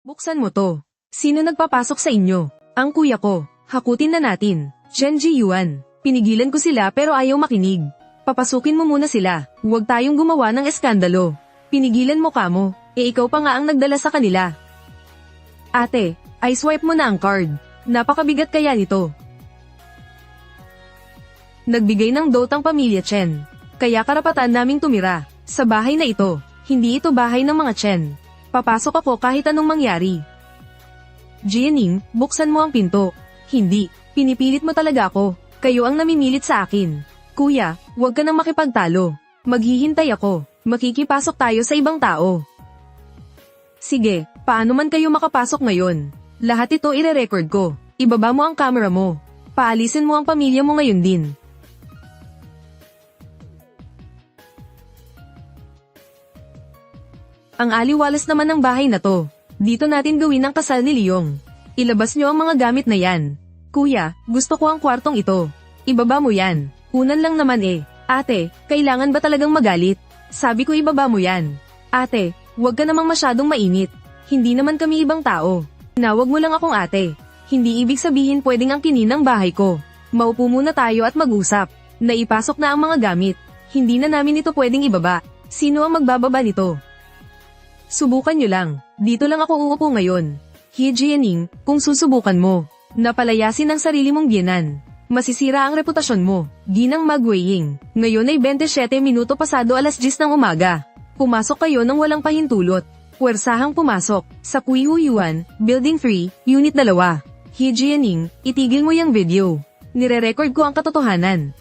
Buksan mo to. Sino nagpapasok sa inyo? Ang kuya ko. Hakutin na natin. Chen Ji-yuan. Pinigilan ko sila pero ayaw makinig. Papasukin mo muna sila. Huwag tayong gumawa ng eskandalo. Pinigilan mo kamo. Ikaw pa nga ang nagdala sa kanila. Ate, i-swipe mo na ang card. Napakabigat kaya nito. Nagbigay ng dot ang pamilya Chen. Kaya karapatan naming tumira sa bahay na ito. Hindi ito bahay ng mga Chen. Papasok ako kahit anong mangyari. Jianing, buksan mo ang pinto. Hindi, pinipilit mo talaga ako. Kayo ang namimilit sa akin. Kuya, huwag ka nang makipagtalo. Maghihintay ako. Makikipasok tayo sa ibang tao. Sige, paano man kayo makapasok ngayon? Lahat ito ire-record ko. Ibaba mo ang camera mo. Paalisin mo ang pamilya mo ngayon din. Ang aliwalas naman ng bahay na to. Dito natin gawin ang kasal ni Leong. Ilabas nyo ang mga gamit na yan. Kuya, gusto ko ang kwartong ito. Ibaba mo yan. Unan lang naman eh. Ate, kailangan ba talagang magalit? Sabi ko ibaba mo yan. Ate, huwag ka namang masyadong mainit. Hindi naman kami ibang tao. Tinawag mo lang akong ate. Hindi ibig sabihin pwedeng angkinin ang bahay ko. Maupo muna tayo at mag-usap. Naipasok na ang mga gamit. Hindi na namin ito pwedeng ibaba. Sino ang magbababa nito? Subukan nyo lang. Dito lang ako uupo ngayon. He Jianing, kung susubukan mo, napalayasin ang sarili mong biyenan. Masisira ang reputasyon mo. Ginang Magweying. Ngayon ay 27 minuto pasado alas 10 ng umaga. Pumasok kayo ng walang pahintulot. Puwersahang pumasok. Sa Kuihuyuan, Building 3, Unit 2. He Jianing, itigil mo yung video. Nire-record ko ang katotohanan.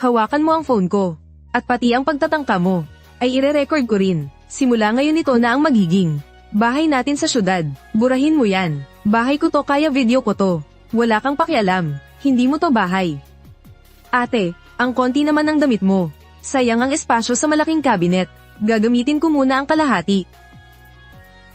Hawakan mo ang phone ko. At pati ang pagtatangka mo, ay ire-record ko rin. Simula ngayon ito na ang magiging bahay natin sa syudad. Burahin mo yan. Bahay ko to kaya video ko to. Wala kang pakialam. Hindi mo to bahay. Ate, ang konti naman ng damit mo. Sayang ang espasyo sa malaking cabinet. Gagamitin ko muna ang kalahati.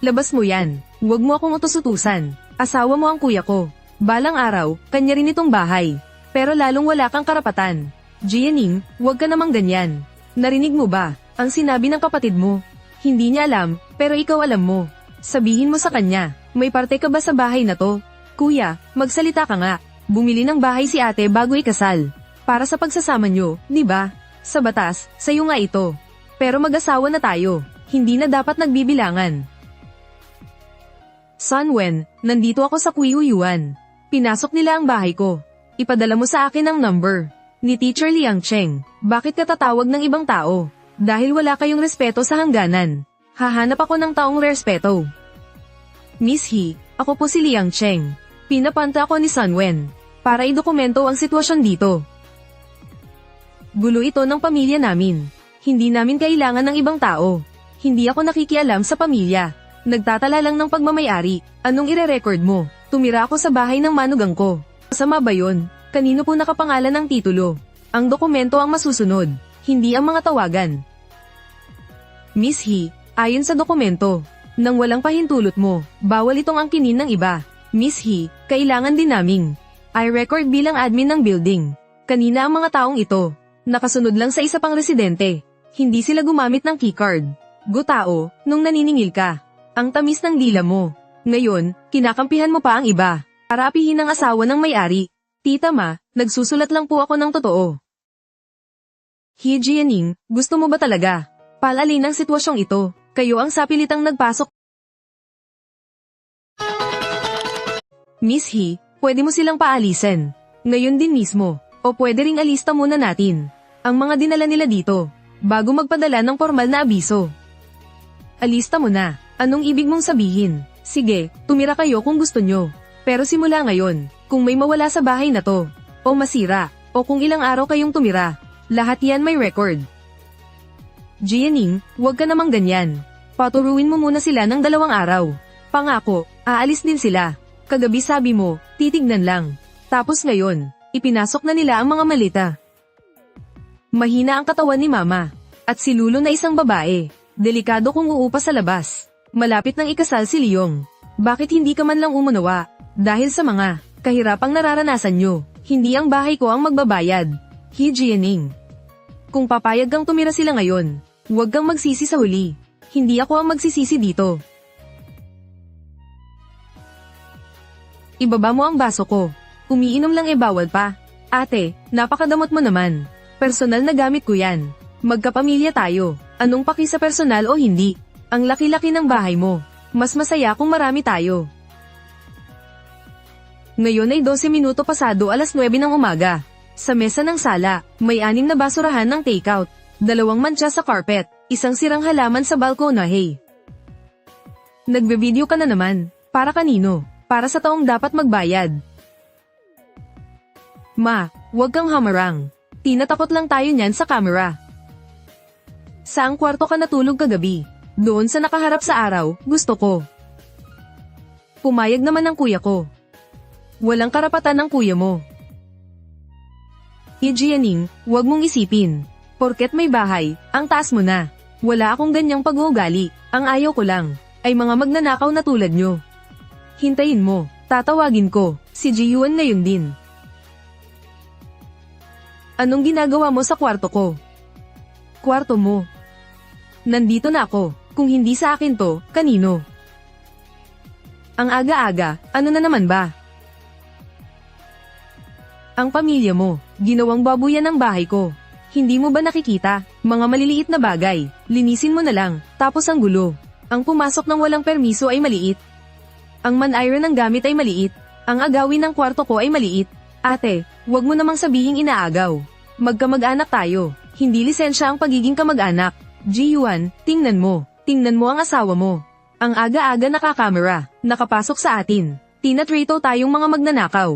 Labas mo yan. Huwag mo akong utos-utusan. Asawa mo ang kuya ko. Balang araw, kanya rin itong bahay. Pero lalong wala kang karapatan. Jianing, huwag ka namang ganyan. Narinig mo ba ang sinabi ng kapatid mo? Hindi niya alam, pero ikaw alam mo. Sabihin mo sa kanya, may parte ka ba sa bahay na to? Kuya, magsalita ka nga. Bumili ng bahay si ate bago ikasal. Para sa pagsasama nyo, di ba? Sa batas, sa'yo nga ito. Pero mag-asawa na tayo. Hindi na dapat nagbibilangan. Sunwen, nandito ako sa Kuihuyuan. Pinasok nila ang bahay ko. Ipadala mo sa akin ang number ni Teacher Liang Cheng. Bakit ka tatawag ng ibang tao? Dahil wala kayong respeto sa hangganan. Hahanap ako ng taong respeto. Miss He, ako po si Liang Cheng. Pinapanta ako ni Sunwen para idokumento ang sitwasyon dito. Gulo ito ng pamilya namin. Hindi namin kailangan ng ibang tao. Hindi ako nakikialam sa pamilya. Nagtatala lang ng pagmamayari. Anong ire-record mo? Tumira ako sa bahay ng manugang ko. Masama ba yun? Kanino po nakapangalan ng titulo? Ang dokumento ang masusunod. Hindi ang mga tawagan. Miss He, ayon sa dokumento, nang walang pahintulot mo, bawal itong angkinin ng iba. Miss He, kailangan din naming i-record bilang admin ng building. Kanina ang mga taong ito, nakasunod lang sa isa pang residente. Hindi sila gumamit ng keycard. Gutao, nung naniningil ka. Ang tamis ng dila mo. Ngayon, kinakampihan mo pa ang iba. Arapihin ang asawa ng may-ari. Tita Ma, nagsusulat lang po ako ng totoo. He Jianing, gusto mo ba talaga? Palalin ang sitwasyong ito. Kayo ang sapilitang nagpasok. Miss He, pwede mo silang paalisin. Ngayon din mismo. O pwede ring alista muna natin ang mga dinala nila dito, bago magpadala ng formal na abiso. Alista mo na. Anong ibig mong sabihin? Sige, tumira kayo kung gusto nyo. Pero simula ngayon, kung may mawala sa bahay na to, o masira, o kung ilang araw kayong tumira, lahat yan may record. Jianing, huwag ka namang ganyan. Paturuin mo muna sila ng 2 araw. Pangako, aalis din sila. Kagabi sabi mo, titignan lang. Tapos ngayon, ipinasok na nila ang mga malita. Mahina ang katawan ni Mama. At si Lulo na isang babae. Delikado kung uupa sa labas. Malapit nang ikasal si Leong. Bakit hindi ka man lang umunawa? Dahil sa mga kahirapang nararanasan nyo, hindi ang bahay ko ang magbabayad. He Jianing. Kung papayag kang tumira sila ngayon, huwag kang magsisi sa huli. Hindi ako ang magsisisi dito. ibaba mo ang baso ko. Umiinom lang bawal pa. Ate, napakadamot mo naman. Personal na gamit ko yan. Magkapamilya tayo. Anong paki sa personal o hindi? Ang laki-laki ng bahay mo. Mas masaya kung marami tayo. Ngayon ay 12 minuto pasado alas 9 ng umaga. Sa mesa ng sala, may 6 na basurahan ng takeout. 2 mantsa sa carpet. Isang sirang halaman sa balkonahe. Nagbe-video ka na naman. Para kanino? Para sa taong dapat magbayad. Ma, huwag kang hamarang. Tinatakot lang tayo niyan sa camera. Saang kwarto ka natulog kagabi? Doon sa nakaharap sa araw, gusto ko. Pumayag naman ang kuya ko. Walang karapatan ng kuya mo. Jianing, huwag mong isipin. Porket may bahay, ang taas mo na. Wala akong ganyang pag-uugali. Ang ayaw ko lang, ay mga magnanakaw na tulad nyo. Hintayin mo, tatawagin ko, si Jiyuan ngayon din. Anong ginagawa mo sa kwarto ko? Kwarto mo. Nandito na ako, kung hindi sa akin to, kanino? Ang aga-aga, ano na naman ba? Ang pamilya mo, ginawang babuyan ng bahay ko. Hindi mo ba nakikita, mga maliliit na bagay, linisin mo na lang, tapos ang gulo. Ang pumasok ng walang permiso ay maliit. Ang man-iron ng gamit ay maliit. Ang agawin ng kwarto ko ay maliit. Ate, huwag mo namang sabihing inaagaw. Magkamag-anak tayo, hindi lisensya ang pagiging kamag-anak. Jiyuan, tingnan mo ang asawa mo. Ang aga-aga nakakamera, nakapasok sa atin. Tinatrato tayong mga magnanakaw.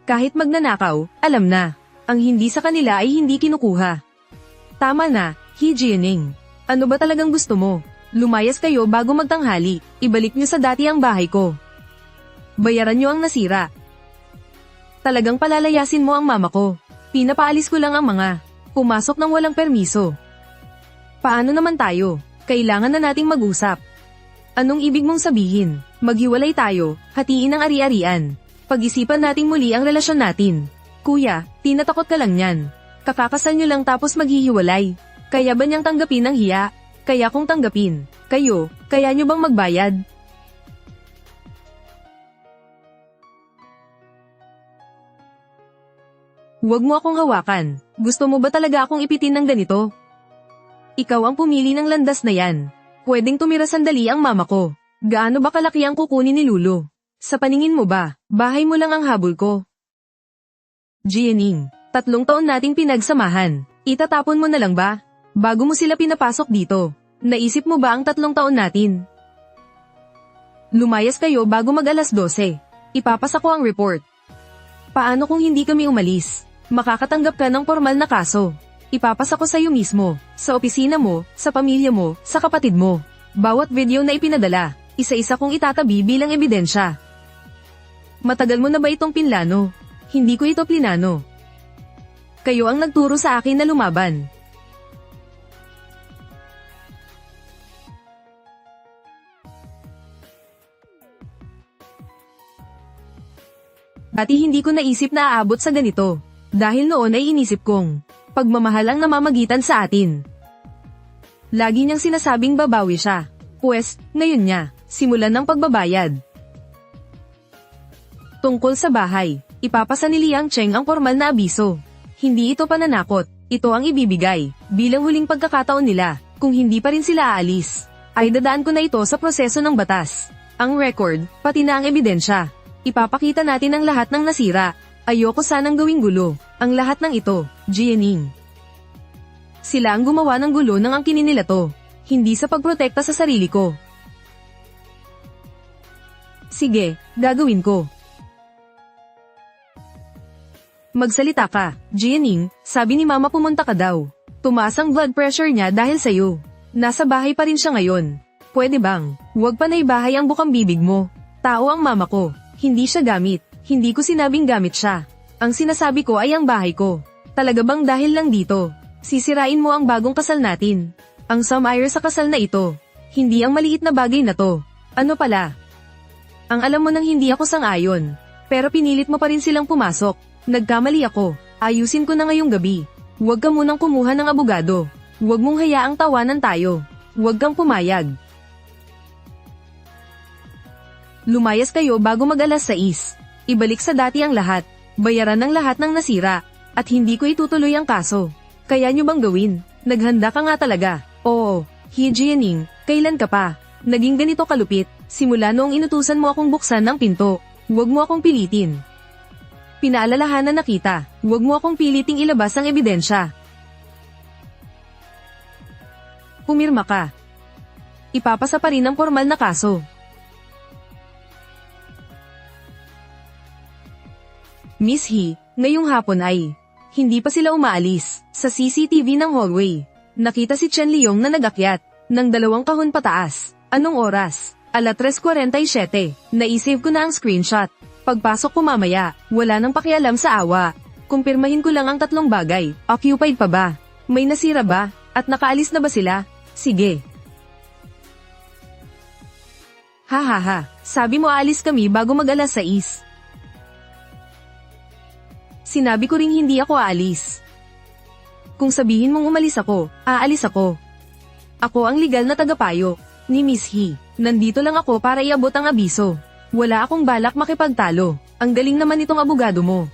Kahit magnanakaw, alam na. Ang hindi sa kanila ay hindi kinukuha. Tama na, Jianing. Ano ba talagang gusto mo? Lumayas kayo bago magtanghali, ibalik niyo sa dati ang bahay ko. Bayaran niyo ang nasira. Talagang palalayasin mo ang mama ko. Pinapaalis ko lang ang mga pumasok ng walang permiso. Paano naman tayo? Kailangan na nating mag-usap. Anong ibig mong sabihin? Maghiwalay tayo, hatiin ang ari-arian. Pag-isipan nating muli ang relasyon natin. Kuya, tinatakot ka lang yan. Kakakasal nyo lang tapos maghihiwalay. Kaya ba niyang tanggapin ang hiya? Kaya kung tanggapin, kayo, kaya nyo bang magbayad? Huwag mo akong hawakan. Gusto mo ba talaga akong ipitin ng ganito? Ikaw ang pumili ng landas na yan. Pwedeng tumira sandali ang mama ko. Gaano ba kalaki ang kukunin ni Lulu? Sa paningin mo ba, bahay mo lang ang habol ko? Jianing, 3 taon nating pinagsamahan. Itatapon mo na lang ba? Bago mo sila pinapasok dito. Naisip mo ba ang 3 taon natin? Lumayas kayo bago mag alas 12. Ipapasa ko ang report. Paano kung hindi kami umalis? Makakatanggap ka ng formal na kaso. Ipapasa ko sa'yo mismo, sa opisina mo, sa pamilya mo, sa kapatid mo. Bawat video na ipinadala, isa-isa kong itatabi bilang ebidensya. Matagal mo na ba itong pinlano? Hindi ko ito plinano. Kayo ang nagturo sa akin na lumaban. Dati hindi ko naisip na aabot sa ganito. Dahil noon ay inisip kong pagmamahal ang namamagitan sa atin. Lagi niyang sinasabing babawi siya. Pues, ngayon niya, simulan ng pagbabayad. Tungkol sa bahay, ipapasa ni Liang Cheng ang formal na abiso. Hindi ito pananakot, ito ang ibibigay, bilang huling pagkakataon nila. Kung hindi pa rin sila aalis, ay dadaan ko na ito sa proseso ng batas. Ang record, pati na ang ebidensya. Ipapakita natin ang lahat ng nasira. Ayoko sanang gawing gulo, ang lahat ng ito, Jianing. Sila ang gumawa ng gulo ng angkinin nila to, hindi sa pagprotekta sa sarili ko. Sige, gagawin ko. Magsalita ka, Jianing, sabi ni mama pumunta ka daw. Tumaas ang blood pressure niya dahil sa'yo. Nasa bahay pa rin siya ngayon. Pwede bang, huwag pa na ibahay ang bukang bibig mo. Tao ang mama ko, hindi siya gamit. Hindi ko sinabing gamit siya. Ang sinasabi ko ay ang bahay ko. Talaga bang dahil lang dito, sisirain mo ang bagong kasal natin? Ang some-ire sa kasal na ito. Hindi ang maliit na bagay na to. Ano pala? Ang alam mo nang hindi ako sang-ayon. Pero pinilit mo pa rin silang pumasok. Nagkamali ako. Ayusin ko na ngayong gabi. Huwag ka munang kumuha ng abogado. Huwag mong hayaang tawanan tayo. Huwag kang pumayag. Lumayas kayo bago mag-alas 6. Ibalik sa dati ang lahat. Bayaran ng lahat ng nasira. At hindi ko itutuloy ang kaso. Kaya nyo bang gawin? Naghanda ka nga talaga. Oo, He Jianing, kailan ka pa? Naging ganito kalupit, simula noong inutusan mo akong buksan ng pinto. Huwag mo akong pilitin. Pinaalalahanan na kita, huwag mo akong piliting ilabas ang ebidensya. Pumirma ka. Ipapasa pa rin ang formal na kaso. Miss He, ngayong hapon ay hindi pa sila umaalis. Sa CCTV ng hallway, nakita si Chen Liong na nagakyat ng 2 kahon pataas. Anong oras? 3:47. Naisave ko na ang screenshot. Pagpasok ko mamaya, wala nang pakialam sa awa. Kumpirmahin ko lang ang 3 bagay. Occupied pa ba? May nasira ba? At nakaalis na ba sila? Sige. Hahaha, sabi mo aalis kami bago mag-alas 6. Sinabi ko ring hindi ako aalis. Kung sabihin mong umalis ako, aalis ako. Ako ang legal na tagapayo ni Miss He. Nandito lang ako para iabot ang abiso. Wala akong balak makipagtalo. Ang galing naman itong abogado mo.